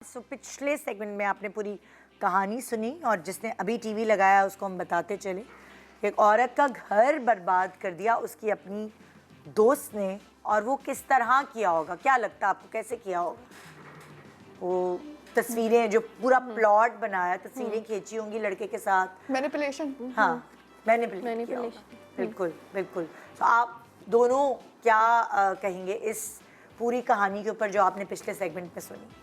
पिछले सेगमेंट में आपने पूरी कहानी सुनी और जिसने अभी टीवी लगाया उसको हम बताते चले। एक औरत का घर बर्बाद कर दिया उसकी अपनी दोस्त ने, और वो किस तरह किया होगा, क्या लगता है आपको कैसे किया होगा? वो तस्वीरें जो पूरा प्लॉट बनाया, तस्वीरें खींची होंगी लड़के के साथ, मैनिपुलेशन। हाँ मैनिपुलेट किया होगा। बिल्कुल बिल्कुल। तो आप दोनों क्या कहेंगे इस पूरी कहानी के ऊपर जो आपने पिछले सेगमेंट में सुनी?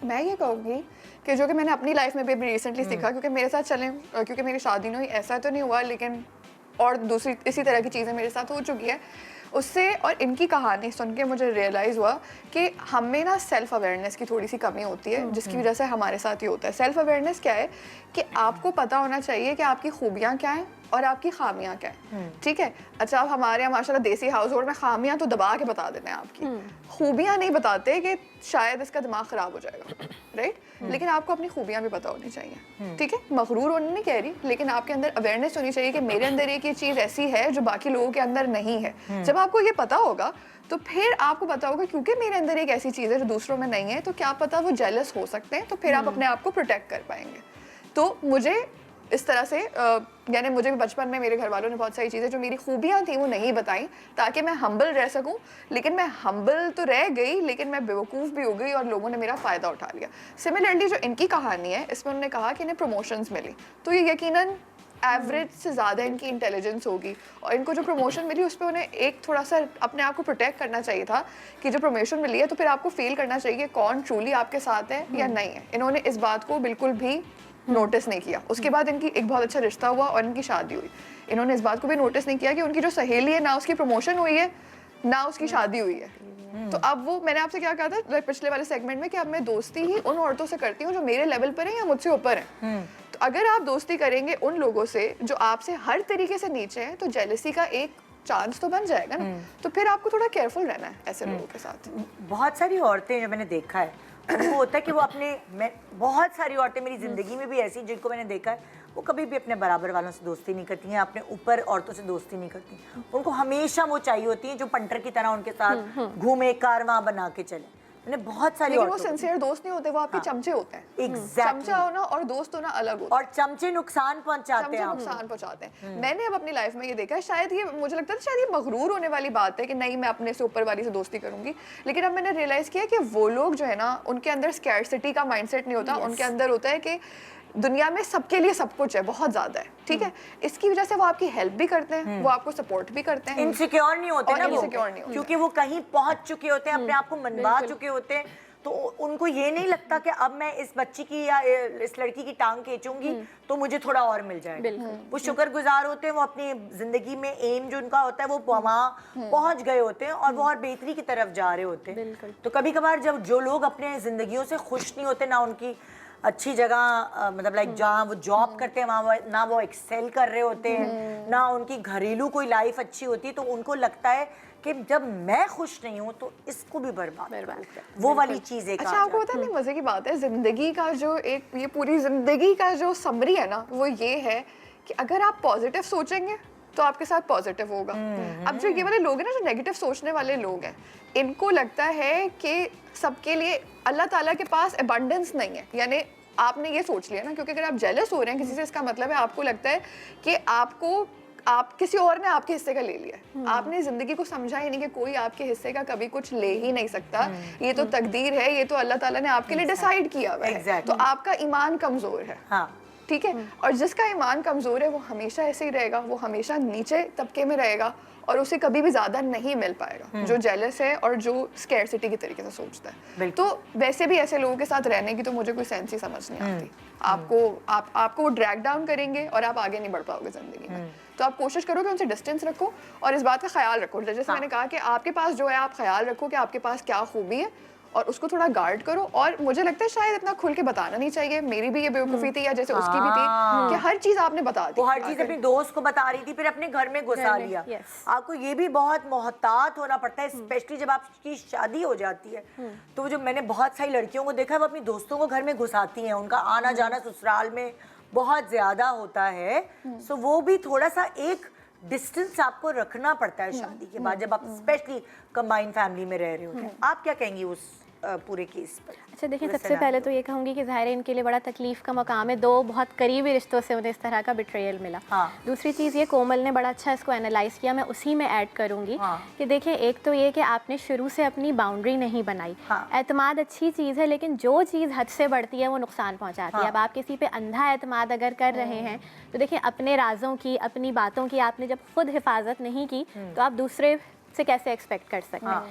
मैं ये कहूँगी कि जो कि मैंने अपनी लाइफ में भी रिसेंटली सीखा, क्योंकि मेरे साथ चले, क्योंकि मेरी शादी नहीं हुई, ऐसा तो नहीं हुआ, लेकिन और दूसरी इसी तरह की चीज़ें मेरे साथ हो चुकी है उससे। और इनकी कहानी सुन के मुझे रियलाइज़ हुआ कि हमें ना सेल्फ अवेयरनेस की थोड़ी सी कमी होती है, जिसकी वजह से हमारे साथ ही होता है। सेल्फ अवेयरनेस क्या है कि आपको पता होना चाहिए कि आपकी खूबियाँ क्या हैं और आपकी खामियां क्या है। ठीक है, अच्छा आप हमारे यहाँ माशाल्लाह देसी हाउस होल्ड में खामियां तो दबा के बता देते हैं, आपकी खूबियां नहीं बताते कि शायद इसका दिमाग खराब हो जाएगा, राइट? लेकिन आपको अपनी खूबियां भी पता होनी चाहिए, ठीक है? मगरूर होने नहीं कह रही, लेकिन आपके अंदर अवेयरनेस होनी चाहिए कि मेरे अंदर एक ये चीज़ ऐसी है जो बाकी लोगों के अंदर नहीं है। जब आपको ये पता होगा तो फिर आपको पता होगा क्योंकि मेरे अंदर एक ऐसी चीज़ है जो दूसरों में नहीं है, तो क्या पता वो जेलस हो सकते हैं, तो फिर आप अपने आप को प्रोटेक्ट कर पाएंगे। तो मुझे इस तरह से यानी मुझे भी बचपन में मेरे घर वालों ने बहुत सारी चीज़ें जो मेरी खूबियाँ थी वो नहीं बताई, ताकि मैं हम्बल रह सकूं। लेकिन मैं हम्बल तो रह गई, लेकिन मैं बेवकूफ़ भी हो गई और लोगों ने मेरा फ़ायदा उठा लिया। सिमिलरली जो इनकी कहानी है, इसमें उन्होंने कहा कि इन्हें प्रमोशंस मिली, तो ये यकीनन एवरेज से ज़्यादा इनकी इंटेलिजेंस होगी, और इनको जो प्रमोशन मिली उस पर उन्हें एक थोड़ा सा अपने आप को प्रोटेक्ट करना चाहिए था कि जो प्रमोशन मिली है तो फिर आपको फील करना चाहिए कौन ट्रूली आपके साथ है या नहीं है। इन्होंने इस बात को बिल्कुल भी नोटिस नहीं किया। उसके बाद इनकी एक बहुत अच्छा रिश्ता हुआ और इनकी शादी हुई। इन्होंने इस बात को भी नोटिस नहीं किया कि उनकी जो सहेली है ना उसकी प्रमोशन हुई है ना उसकी शादी हुई है। तो अब वो, मैंने आपसे क्या कहा था पिछले वाले सेगमेंट में कि अब मैं दोस्ती ही उन औरतों से करती हूँ जो मेरे लेवल पर है या मुझसे ऊपर है। तो अगर आप दोस्ती करेंगे उन लोगों से जो आपसे हर तरीके से नीचे हैं, तो जेलसी का एक चांस तो बन जाएगा ना। तो फिर आपको थोड़ा केयरफुल रहना है ऐसे लोगों के साथ। बहुत सारी औरतें जो मैंने देखा है उनको होता है कि वो बहुत सारी औरतें मेरी ज़िंदगी में भी ऐसी जिनको मैंने देखा है, वो कभी भी अपने बराबर वालों से दोस्ती नहीं करती हैं, अपने ऊपर औरतों से दोस्ती नहीं करती। उनको हमेशा वो चाहिए होती है जो पंटर की तरह उनके साथ घूमे, कारवां बना के चले। मैंने बहुत सारी, लेकिन वो सिंसियर दोस्त नहीं होते, वो आपके चमचे होते हैं। Exactly. चमचा होना और दोस्त होना अलग होता है। और चमचे नुकसान पहुंचाते हैं। नुकसान पहुंचाते हैं। मैंने अब अपनी लाइफ में ये देखा है, शायद ये मुझे लगता था शायद ये मगरूर होने वाली बात है कि नहीं मैं अपने से ऊपर वाली से दोस्ती करूंगी, लेकिन अब मैंने रियलाइज किया कि वो लोग जो है ना, उनके अंदर स्कैर्सिटी का माइंडसेट नहीं होता। उनके अंदर होता है कि दुनिया में सबके लिए सब कुछ है, बहुत ज्यादा है, ठीक है? इसकी वजह से वो आपकी हेल्प भी करते हैं, वो आपको सपोर्ट भी करते हैं। इनसिक्योर नहीं होते ना, इनसिक्योर नहीं होते क्योंकि वो कहीं पहुंच चुके होते हैं, अपने आप को मनवा चुके होते हैं। तो उनको ये नहीं लगता कि अब मैं इस बच्ची की या इस लड़की की टांग खींचूंगी तो मुझे थोड़ा और मिल जाएगा। वो शुक्रगुजार होते हैं, वो अपनी जिंदगी में एम जो उनका होता है वो वहाँ पहुंच गए होते हैं और वो और बेहतरी की तरफ जा रहे होते हैं। तो कभी कभार जब जो लोग अपने जिंदगियों से खुश नहीं होते, ना उनकी अच्छी जगह मतलब लाइक जहाँ वो जॉब करते हैं वहाँ ना वो एक्सेल कर रहे होते हैं, ना उनकी घरेलू कोई लाइफ अच्छी होती है, तो उनको लगता है कि जब मैं खुश नहीं हूँ तो इसको भी बर्बाद वो वाली चीज़ है। अच्छा, आपको पता है मजे की बात है, जिंदगी का जो एक ये पूरी जिंदगी का जो समरी है ना, वो ये है कि अगर आप पॉजिटिव सोचेंगे तो आपके साथ पॉजिटिव होगा। अब जो ये वाले लोग हैं ना, जो नेगेटिव सोचने वाले लोग हैं, इनको लगता है कि सबके लिए अल्लाह ताला के पास अबंडेंस नहीं है। यानी आपने ये सोच लिया ना, क्योंकि अगर आप जेलस हो रहे हैं किसी से, इसका मतलब है आपको लगता है कि आप किसी और ने आपके हिस्से का ले लिया। आपने जिंदगी को समझा ही नहीं कि कोई आपके हिस्से का कभी कुछ ले ही नहीं सकता। ये तो तकदीर है, ये तो अल्लाह ताला ने आपके लिए डिसाइड किया हुआ है। तो आपका ईमान कमजोर है, ठीक है? और जिसका ईमान कमजोर है वो हमेशा ऐसे ही रहेगा, वो हमेशा नीचे तबके में रहेगा और उसे कभी भी ज्यादा नहीं मिल पाएगा। जो जेलस है और जो स्कैर्सिटी के तरीके से सोचता है। तो वैसे भी ऐसे लोगों के साथ रहने की तो मुझे कोई सेंस ही समझ नहीं आती। आपको वो ड्रैग डाउन करेंगे और आप आगे नहीं बढ़ पाओगे जिंदगी में। तो आप कोशिश करो कि उनसे डिस्टेंस रखो और इस बात का ख्याल रखो, जैसे मैंने कहा कि आपके पास जो है आप ख्याल रखो कि आपके पास क्या खूबी है और उसको थोड़ा गार्ड करो। और मुझे लगता है शायद इतना खुल के बताना नहीं चाहिए। मेरी भी ये बेवकूफ़ी थी, या जैसे उसकी भी थी, कि हर चीज़ आपने बता दी। वो हर चीज़ अपनी दोस्त को बता रही थी, फिर अपने घर में घुसा लिया। आपको ये भी बहुत मोहतात होना पड़ता है, स्पेशली जब आपकी शादी हो जाती है। तो जो मैंने बहुत सारी लड़कियों को देखा है, वो अपनी दोस्तों को घर में घुसाती हैं, उनका आना जाना ससुराल में बहुत ज़्यादा होता है। सो वो भी थोड़ा सा एक डिस्टेंस आपको रखना पड़ता है शादी के बाद, जब आप स्पेशली कंबाइंड फैमिली में रह रहे होते हैं। आप क्या कहेंगी उस पूरे केस पर? अच्छा देखिए, पूरे सबसे पहले scenario। तो ये कहूँगी कि ज़ाहिर है इनके लिए बड़ा तकलीफ़ का मकाम है, 2 बहुत करीबी रिश्तों से उन्हें इस तरह का बिट्रेयल मिला। हाँ। दूसरी चीज़ ये, कोमल ने बड़ा अच्छा इसको एनालाइज़ किया, मैं उसी में ऐड करूँगी हाँ। कि देखिए, एक तो ये कि आपने शुरू से अपनी बाउंड्री नहीं बनाई। हाँ। एतमाद अच्छी चीज़ है, लेकिन जो चीज़ हद से बढ़ती है वो नुकसान पहुँचाती है। हाँ। अब आप किसी पे अंधा एतमाद अगर कर रहे हैं तो देखिए, अपने राज़ों की, अपनी बातों की आपने जब खुद हिफाजत नहीं की तो आप दूसरे से कैसे एक्सपेक्ट कर सकते हैं? हाँ।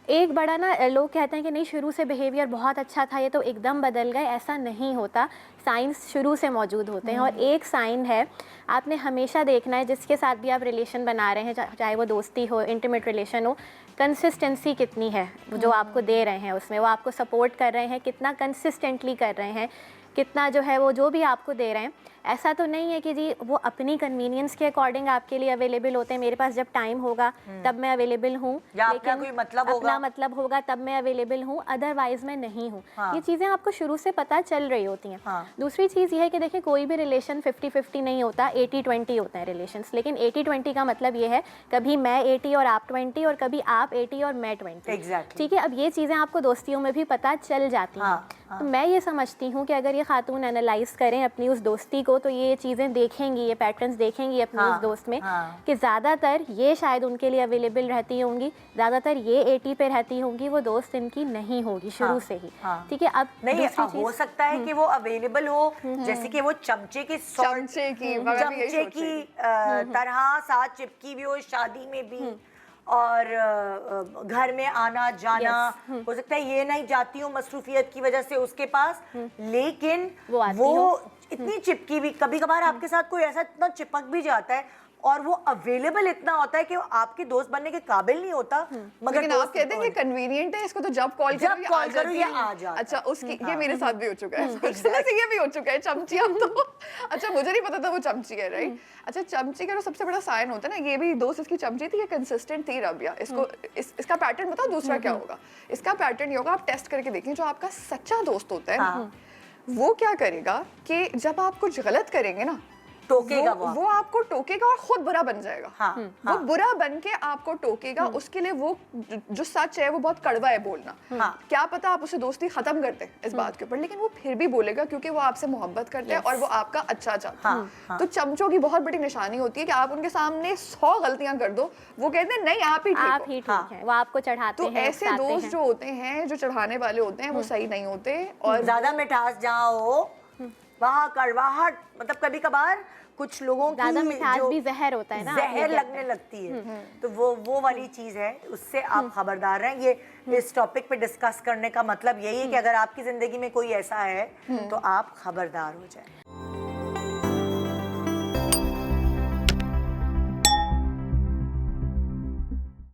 एक बड़ा ना, लोग कहते हैं कि नहीं शुरू से बिहेवियर बहुत अच्छा था, ये तो एकदम बदल गए, ऐसा नहीं होता। साइंस शुरू से मौजूद होते हैं, और एक साइन है, आपने हमेशा देखना है जिसके साथ भी आप रिलेशन बना रहे हैं, चाहे वो दोस्ती हो, इंटीमेट रिलेशन हो, कंसिस्टेंसी कितनी है जो आपको दे रहे हैं उसमें, वो आपको सपोर्ट कर रहे हैं, कितना कंसिस्टेंटली कर रहे हैं, कितना जो है वो जो भी आपको दे रहे हैं। ऐसा तो नहीं है कि जी वो अपनी कन्वीनियंस के अकॉर्डिंग आपके लिए अवेलेबल होते हैं, मेरे पास जब टाइम होगा तब मैं अवेलेबल हूँ, या अपना कोई मतलब होगा। अपना मतलब होगा तब मैं अवेलेबल हूँ, अदरवाइज मैं नहीं हूँ। हाँ। ये चीज़ें आपको शुरू से पता चल रही होती हैं। हाँ। दूसरी चीज़ ये है कि देखिए, कोई भी रिलेशन 50-50 नहीं होता, 80-20 होते हैं रिलेशंस। लेकिन 80-20 का मतलब ये है, कभी मैं 80 और आप 20, और कभी आप 80 और मैं 20। Exactly. ठीक है, अब ये चीज़ें आपको दोस्तियों में भी पता चल जाती हैं। हाँ, तो मैं ये समझती हूँ कि अगर ये खातून एनालाइज करें अपनी उस दोस्ती को, तो ये चीज़ें देखेंगी, ये पैटर्न्स देखेंगी अपनी हाँ, उस दोस्त में, हाँ। कि ज़्यादातर ये शायद उनके लिए अवेलेबल रहती होंगी, ज़्यादातर ये 80 पे रहती होंगी, वो दोस्त इनकी नहीं होगी शुरू हाँ, से ही। हाँ। ठीक है, अब नहीं, दूसरी हो चीज़, सकता है कि वो अवेलेबल हो, जैसे कि वो चमचे की चमचे की, मैं भी यही चमचे सोच की रही तरह साथ चिपकी भी हो शादी में भी, और घर में आना जाना। हो सकता है ये नहीं जाती हो मसरूफियत की वजह से उसके पास, लेकिन वो आती वो इतनी चिपकी भी, कभी कभार आपके साथ कोई ऐसा इतना चिपक भी जाता है और वो अवेलेबल इतना होता है कि वो आपके दोस्त बनने के काबिल नहीं होता, मगर लेकिन आप दोस्त कहते हैं कि कन्वीनियंट है, इसको तो जब कॉल जब करो call करो जाती ये है। आ जाता है। अच्छा, उसकी ये मेरे साथ भी हो चुका है, वैसे ये भी हो चुका है चमची। अब तो अच्छा, मुझे नहीं पता था वो चमची है, राइट? अच्छा, चमची का जो सबसे बड़ा साइन होता है ना, ये भी दोस्त इसकी चमची थी, ये कंसिस्टेंट थी रबिया। इसको इसका पैटर्न बताओ दूसरा क्या होगा? इसका पैटर्न ये होगा, आप टेस्ट करके देखें, जो आपका सच्चा दोस्त होता है वो क्या करेगा कि जब आप कुछ गलत करेंगे ना, टोकेगा वो आपको टोकेगा और खुद बुरा बन जाएगा। हाँ, वो बुरा बन के आपको टोकेगा, उसके लिए वो जो सच है वो बहुत कड़वा है बोलना। हाँ। क्या पता आप उसे दोस्ती खत्म कर दें इस बात के ऊपर, लेकिन वो फिर भी बोलेगा क्योंकि वो आपसे मोहब्बत करते हैं और वो आपका अच्छा चाहता है। तो चमचों की बहुत बड़ी निशानी होती है कि आप उनके सामने 100 गलतियां कर दो, वो कहते हैं नहीं आप ही आप ठीक ही हो। ठीक है, वो आपको चढ़ाते तो हैं, ऐसे उकसाते दोस्त हैं। जो होते हैं, जो चढ़ाने वाले होते हैं, वो सही नहीं होते। और ज्यादा मिठास जहाँ हो वहाँ कड़वाहट, मतलब कभी कभार कुछ लोगों की ज़्यादा मिठास जो भी जहर होता है ना, आप ये जहर कहते लगने लगती है, तो वो वाली चीज है, उससे आप खबरदार रहें। ये इस टॉपिक पे डिस्कस करने का मतलब यही है कि अगर आपकी जिंदगी में कोई ऐसा है तो आप खबरदार हो जाए।